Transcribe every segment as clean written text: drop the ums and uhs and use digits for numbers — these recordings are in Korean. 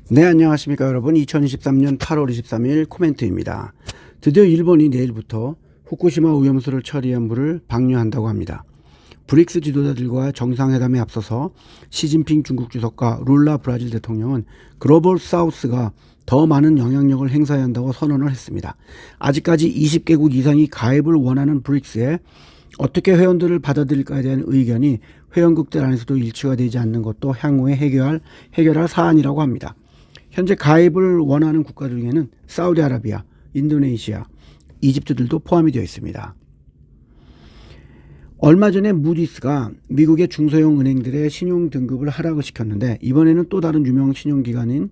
네, 안녕하십니까 여러분. 2023년 8월 23일 코멘트입니다. 드디어 일본이 내일부터 후쿠시마 오염수를 처리한 물을 방류한다고 합니다. 브릭스 지도자들과 정상회담에 앞서서 시진핑 중국 주석과 룰라 브라질 대통령은 글로벌 사우스가 더 많은 영향력을 행사해야 한다고 선언을 했습니다. 아직까지 20개국 이상이 가입을 원하는 브릭스에 어떻게 회원들을 받아들일까에 대한 의견이 회원국들 안에서도 일치가 되지 않는 것도 향후에 해결할 사안이라고 합니다. 현재 가입을 원하는 국가들 중에는 사우디아라비아, 인도네시아, 이집트들도 포함이 되어 있습니다. 얼마 전에 무디스가 미국의 중소형 은행들의 신용 등급을 하락을 시켰는데, 이번에는 또 다른 유명 신용기관인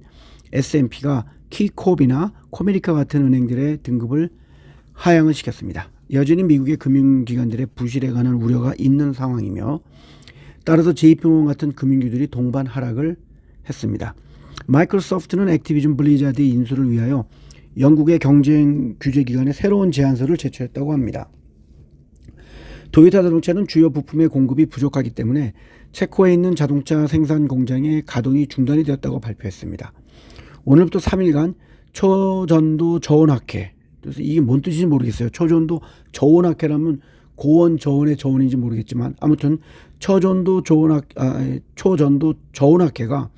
S&P가 키콥이나 코메리카 같은 은행들의 등급을 하향을 시켰습니다. 여전히 미국의 금융기관들의 부실에 관한 우려가 있는 상황이며, 따라서 JP모건 같은 금융주들이 동반 하락을 했습니다. 마이크로소프트는 액티비전 블리자드의 인수를 위하여 영국의 경쟁 규제기관에 새로운 제안서를 제출했다고 합니다. 도요타 자동차는 주요 부품의 공급이 부족하기 때문에 체코에 있는 자동차 생산 공장의 가동이 중단이 되었다고 발표했습니다. 오늘부터 3일간 초전도 저온학회, 그래서 이게 뭔 뜻인지 모르겠어요. 초전도 저온학회라면 고온 저온의 저온인지 모르겠지만, 아무튼 초전도 저온학회가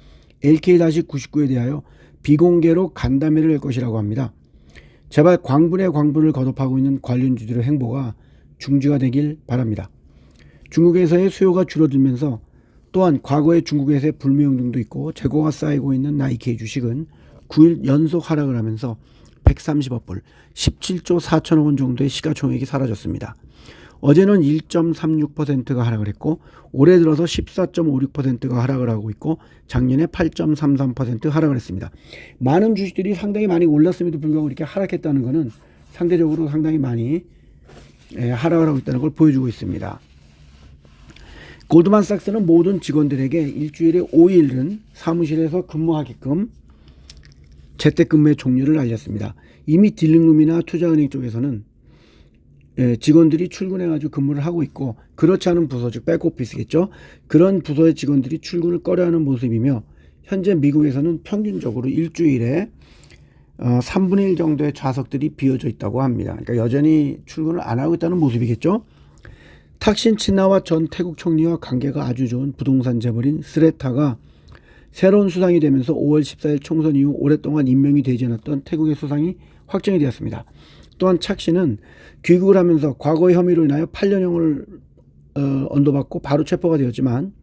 LK-99에 대하여 비공개로 간담회를 할 것이라고 합니다. 제발 광분에 광분을 거듭하고 있는 관련주들의 행보가 중지가 되길 바랍니다. 중국에서의 수요가 줄어들면서, 또한 과거에 중국에서의 불매운 등도 있고 재고가 쌓이고 있는 나이키의 주식은 9일 연속 하락을 하면서 130억 불, 17조 4천억 원 정도의 시가총액이 사라졌습니다. 어제는 1.36%가 하락을 했고, 올해 들어서 14.56%가 하락을 하고 있고, 작년에 8.33% 하락을 했습니다. 많은 주식들이 상당히 많이 올랐음에도 불구하고 이렇게 하락했다는 것은 상대적으로 상당히 많이 하락을 하고 있다는 걸 보여주고 있습니다. 골드만삭스는 모든 직원들에게 일주일에 5일은 사무실에서 근무하게끔 재택근무의 종료를 알렸습니다. 이미 딜링룸이나 투자은행 쪽에서는 직원들이 출근해가지고 근무를 하고 있고, 그렇지 않은 부서, 즉 백오피스겠죠. 그런 부서의 직원들이 출근을 꺼려하는 모습이며, 현재 미국에서는 평균적으로 일주일에 3분의 1 정도의 좌석들이 비어져 있다고 합니다. 그러니까 여전히 출근을 안 하고 있다는 모습이겠죠. 탁신 친나와 전 태국 총리와 관계가 아주 좋은 부동산 재벌인 스레타가 새로운 수상이 되면서 5월 14일 총선 이후 오랫동안 임명이 되지 않았던 태국의 수상이 확정이 되었습니다. 또한 착신은 귀국을 하면서 과거의 혐의로 인하여 8년형을 언도받고 바로 체포가 되었지만,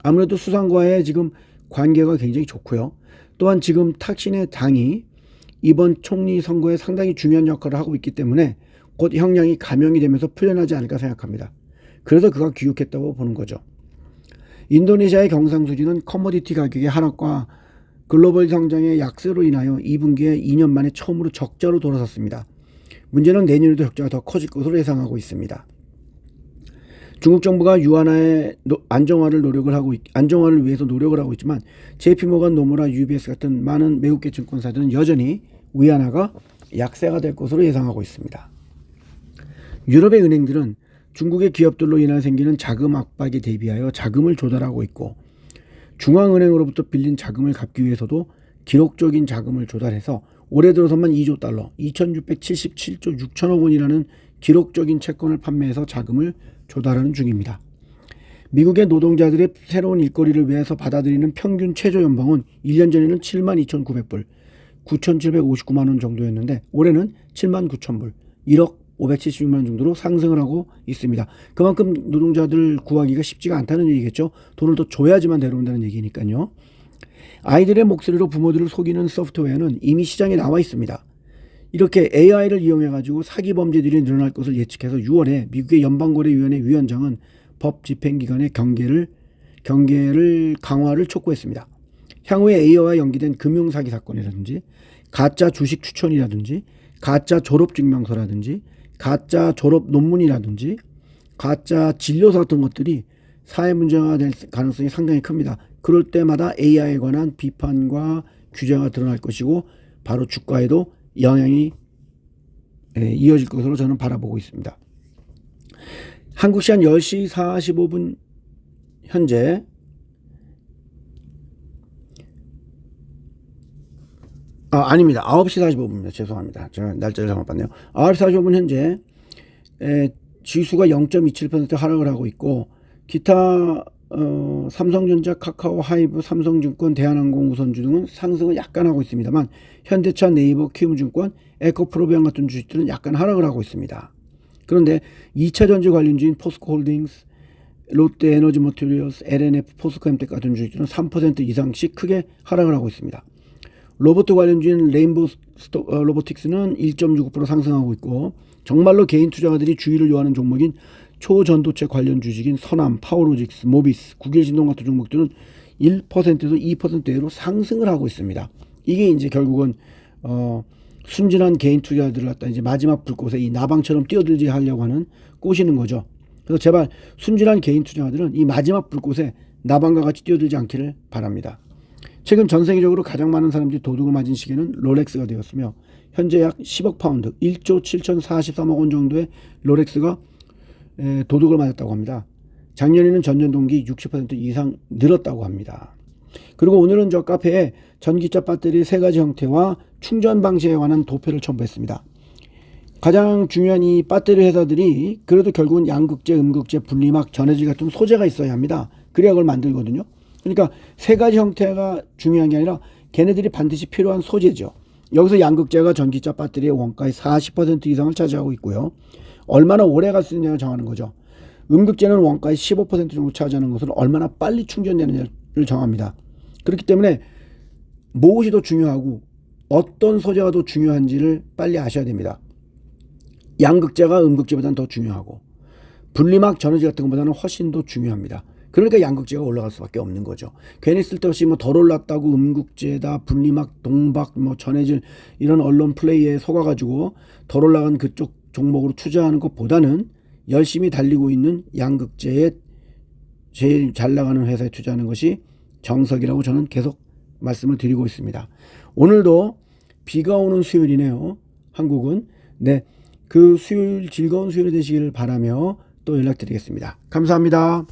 아무래도 수상과의 지금 관계가 굉장히 좋고요. 또한 지금 탁신의 당이 이번 총리 선거에 상당히 중요한 역할을 하고 있기 때문에 곧 형량이 감형이 되면서 풀려나지 않을까 생각합니다. 그래서 그가 귀국했다고 보는 거죠. 인도네시아의 경상수지는 커머디티 가격의 하락과 글로벌 성장의 약세로 인하여 2분기에 2년 만에 처음으로 적자로 돌아섰습니다. 문제는 내년에도 적자가 더 커질 것으로 예상하고 있습니다. 중국 정부가 유한화의 안정화를 위해서 노력을 하고 있지만, JP모건, 노무라, UBS 같은 많은 외국계 증권사들은 여전히 위안화가 약세가 될 것으로 예상하고 있습니다. 유럽의 은행들은 중국의 기업들로 인해 생기는 자금 압박에 대비하여 자금을 조달하고 있고, 중앙은행으로부터 빌린 자금을 갚기 위해서도 기록적인 자금을 조달해서 올해 들어서만 2조 달러, 2677조 6천억 원이라는 기록적인 채권을 판매해서 자금을 조달하는 중입니다. 미국의 노동자들의 새로운 일거리를 위해서 받아들이는 평균 최저연봉은 1년 전에는 72,900불, 9,759만 원 정도였는데, 올해는 79,000불, 1억 576만 원 정도로 상승을 하고 있습니다. 그만큼 노동자들 구하기가 쉽지가 않다는 얘기겠죠. 돈을 더 줘야지만 데려온다는 얘기니까요. 아이들의 목소리로 부모들을 속이는 소프트웨어는 이미 시장에 나와 있습니다. 이렇게 AI를 이용해가지고 사기 범죄들이 늘어날 것을 예측해서 6월에 미국의 연방거래위원회 위원장은 법 집행기관의 경계를 강화를 촉구했습니다. 향후에 AI와 연기된 금융사기 사건이라든지, 가짜 주식 추천이라든지, 가짜 졸업증명서라든지, 가짜 졸업 논문이라든지, 가짜 진료서 같은 것들이 사회 문제가 될 가능성이 상당히 큽니다. 그럴 때마다 AI에 관한 비판과 규제가 드러날 것이고, 바로 주가에도 영향이 이어질 것으로 저는 바라보고 있습니다. 한국 시간 10시 45분 현재 아닙니다. 9시 45분입니다. 죄송합니다. 제가 날짜를 잘못 봤네요. 9시 45분 현재 지수가 0.27% 하락을 하고 있고 기타 삼성전자, 카카오, 하이브, 삼성증권, 대한항공, 우선주 등은 상승을 약간 하고 있습니다만 현대차, 네이버, 키움증권, 에코프로비안 같은 주식들은 약간 하락을 하고 있습니다. 그런데 2차전지 관련주인 포스코홀딩스, 롯데에너지머티리얼스, LNF, 포스코엠텍 같은 주식들은 3% 이상씩 크게 하락을 하고 있습니다. 로봇 관련주인 레인보우 로보틱스는 1.65% 상승하고 있고 정말로 개인 투자가들이 주의를 요하는 종목인 초전도체 관련 주식인 서남, 파워로직스, 모비스, 국일신동 같은 종목들은 1%에서 2%대로 상승을 하고 있습니다. 이게 이제 결국은 순진한 개인 투자자들을 갖다 이제 마지막 불꽃에 이 나방처럼 뛰어들지 하려고 하는 꼬시는 거죠. 그래서 제발 순진한 개인 투자자들은 이 마지막 불꽃에 나방과 같이 뛰어들지 않기를 바랍니다. 최근 전 세계적으로 가장 많은 사람들이 도둑을 맞은 시계는 롤렉스가 되었으며 현재 약 10억 파운드, 1조 7,043억 원 정도의 롤렉스가 도둑을 맞았다고 합니다. 작년에는 전년 동기 60% 이상 늘었다고 합니다. 그리고 오늘은 저 카페에 전기차 배터리 3가지 형태와 충전 방식에 관한 도표를 첨부했습니다. 가장 중요한 이 배터리 회사들이 그래도 결국은 양극재, 음극재, 분리막, 전해질 같은 소재가 있어야 합니다. 그래야 그걸 만들거든요. 그러니까 3가지 형태가 중요한 게 아니라 걔네들이 반드시 필요한 소재죠. 여기서 양극재가 전기차 배터리의 원가의 40% 이상을 차지하고 있고요. 얼마나 오래 갈 수 있느냐를 정하는 거죠. 음극재는 원가의 15% 정도 차지하는 것으로 얼마나 빨리 충전되느냐를 정합니다. 그렇기 때문에 무엇이 더 중요하고 어떤 소재가 더 중요한지를 빨리 아셔야 됩니다. 양극재가 음극재보다는 더 중요하고 분리막, 전해질 같은 것보다는 훨씬 더 중요합니다. 그러니까 양극재가 올라갈 수밖에 없는 거죠. 괜히 쓸데없이 뭐 덜 올랐다고 음극재다, 분리막, 동박, 뭐 전해질 이런 언론 플레이에 속아가지고 덜 올라간 그쪽 종목으로 투자하는 것보다는 열심히 달리고 있는 양극재에 제일 잘 나가는 회사에 투자하는 것이 정석이라고 저는 계속 말씀을 드리고 있습니다. 오늘도 비가 오는 수요일이네요. 한국은. 네, 그 수요일 즐거운 수요일이 되시기를 바라며 또 연락드리겠습니다. 감사합니다.